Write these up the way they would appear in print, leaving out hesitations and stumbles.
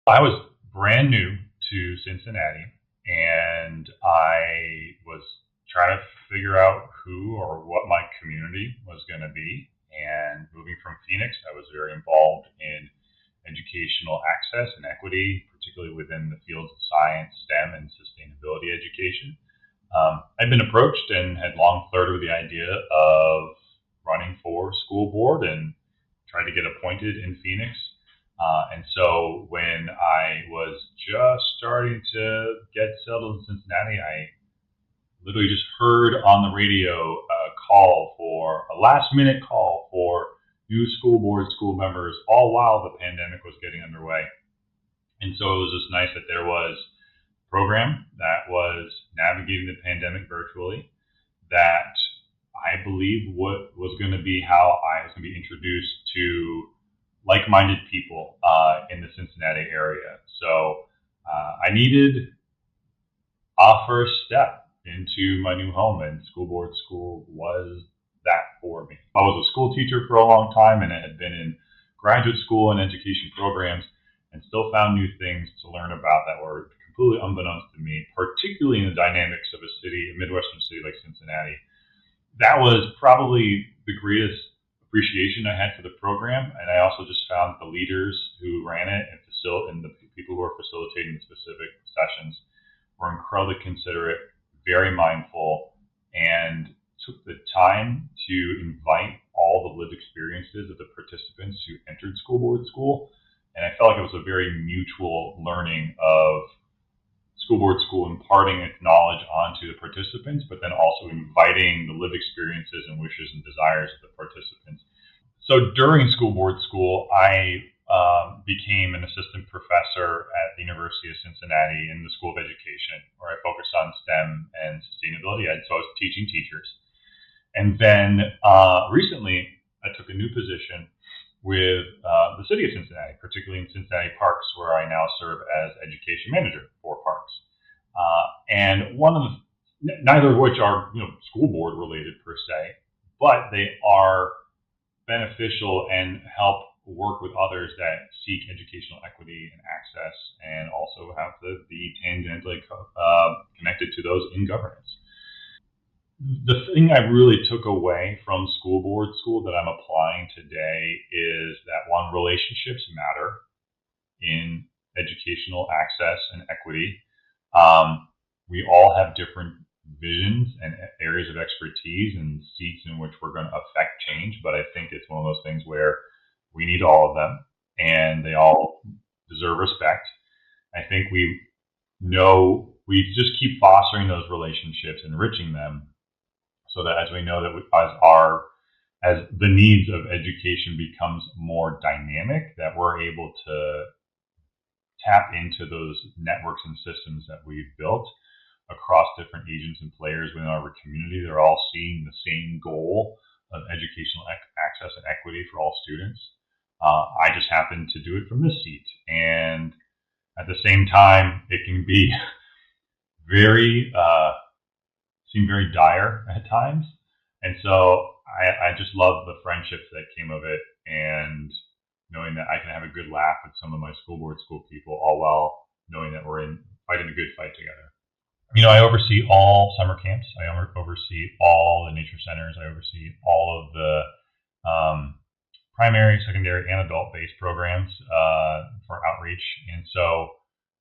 I was brand new to Cincinnati, and I was trying to figure out who or what my community was going to be. And moving from Phoenix, I was very involved in educational access and equity, particularly within the fields of science, STEM, and sustainability education. I'd been approached and had long flirted with the idea of running for school board and tried to get appointed in Phoenix. And so when I was just starting to get settled in Cincinnati, I literally just heard on the radio a call for a last minute call for new school board school members, all while the pandemic was getting underway. And so it was just nice that there was a program that was navigating the pandemic virtually, that I believe what was going to be how I was going to be introduced to like-minded people in the Cincinnati area. So I needed a first step into my new home, and school board school was that for me. I was a school teacher for a long time, and I had been in graduate school and education programs, and still found new things to learn about that were completely unbeknownst to me, particularly in the dynamics of a city, a Midwestern city like Cincinnati. That was probably the greatest appreciation I had for the program, and I also just found the leaders who ran it and the people who were facilitating the specific sessions were incredibly considerate, very mindful, and took the time to invite all the lived experiences of the participants who entered school board school. And I felt like it was a very mutual learning of school board school imparting its knowledge onto the participants, but then also inviting the lived experiences and wishes and desires of the participants. So during school board school, I became an assistant professor at the University of Cincinnati in the School of Education, where I focused on STEM and sustainability ed. So I was teaching teachers. And then recently, I took a new position with the city of Cincinnati, particularly in Cincinnati Parks, where I now serve as education manager for Parks. And one of neither of which are school board related per se, but they are beneficial and help work with others that seek educational equity and access, and also have to be tangentially connected to those in governance. The thing I really took away from school board school that I'm applying today is that, one, relationships matter in educational access and equity. We all have different visions and areas of expertise and seats in which we're going to affect change, but I think it's one of those things where we need all of them, and they all deserve respect. I think we just keep fostering those relationships, enriching them, so that as we know that as the needs of education becomes more dynamic, that we're able to tap into those networks and systems that we've built across different agents and players within our community. They're all seeing the same goal of educational access and equity for all students. I just happen to do it from this seat, and at the same time, it can be very seem very dire at times. And so I just love the friendships that came of it, and knowing that I can have a good laugh with some of my school board school people, all while knowing that we're fighting a good fight together. I oversee all summer camps. I oversee all the nature centers. I oversee all of the primary, secondary, and adult-based programs for outreach. And so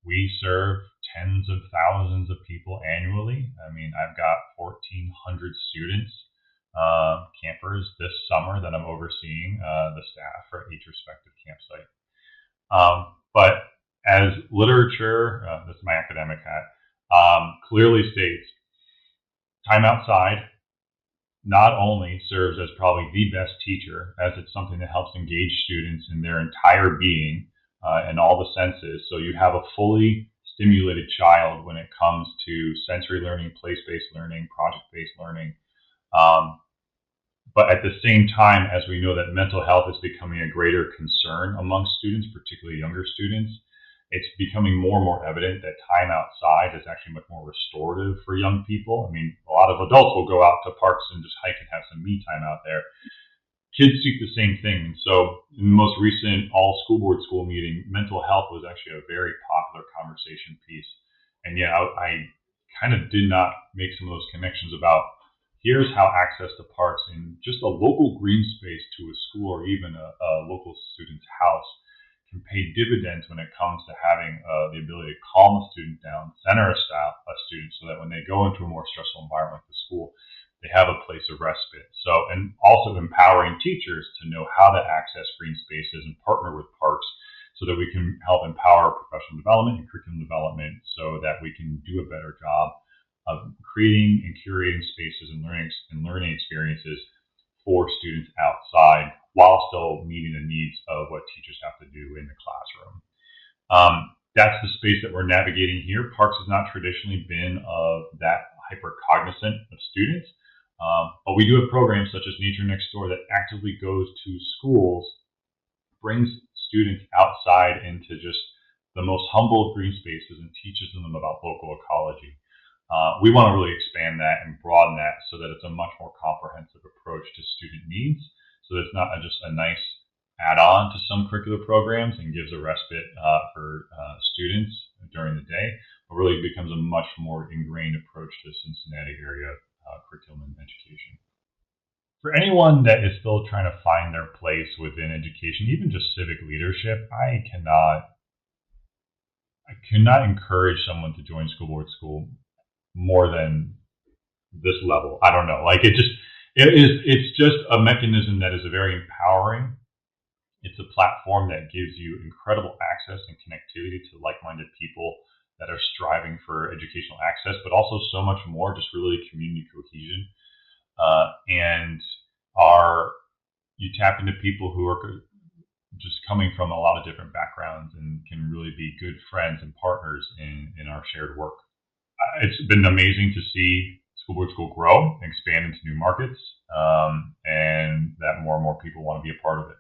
we serve tens of thousands of people annually. I mean, I've got 1,400 students, campers this summer that I'm overseeing the staff for each respective campsite. But as literature, this is my academic hat, clearly states, time outside not only serves as probably the best teacher, as it's something that helps engage students in their entire being and all the senses. So you have a fully stimulated child when it comes to sensory learning, place-based learning, project-based learning. But at the same time, as we know that mental health is becoming a greater concern among students, particularly younger students, it's becoming more and more evident that time outside is actually much more restorative for young people. I mean, a lot of adults will go out to parks and just hike and have some me time out there. kids seek the same thing. And so, in the most recent all school board school meeting, mental health was actually a very popular conversation piece. And yeah, I kind of did not make some of those connections about here's how access to parks and just a local green space to a school or even a local student's house can pay dividends when it comes to having the ability to calm a student down, center a student so that when they go into a more stressful environment like the school, they have a place of respite. So, and also empowering teachers to know how to access green spaces and partner with parks so that we can help empower professional development and curriculum development so that we can do a better job of creating and curating spaces and learning experiences for students outside while still meeting the needs of what teachers have to do in the classroom. That's the space that we're navigating here. Parks has not traditionally been of that hyper cognizant of students, but we do have programs such as Nature Next Door that actively goes to schools, brings students outside into just the most humble of green spaces and teaches them about local ecology. We want to really expand that and broaden that so that it's a much more comprehensive approach to student needs. So that it's not just a nice add-on to some curricular programs and gives a respite for students during the day, but really becomes a much more ingrained approach to the Cincinnati area curriculum and education. For anyone that is still trying to find their place within education, even just civic leadership, I cannot encourage someone to join school board school more than this level. I don't know. Like it's just a mechanism that is very empowering. It's a platform that gives you incredible access and connectivity to like-minded people that are striving for educational access, but also so much more, just really community cohesion. And are you tap into people who are just coming from a lot of different backgrounds and can really be good friends and partners in our shared work. It's been amazing to see School Board School grow and expand into new markets, and that more and more people want to be a part of it.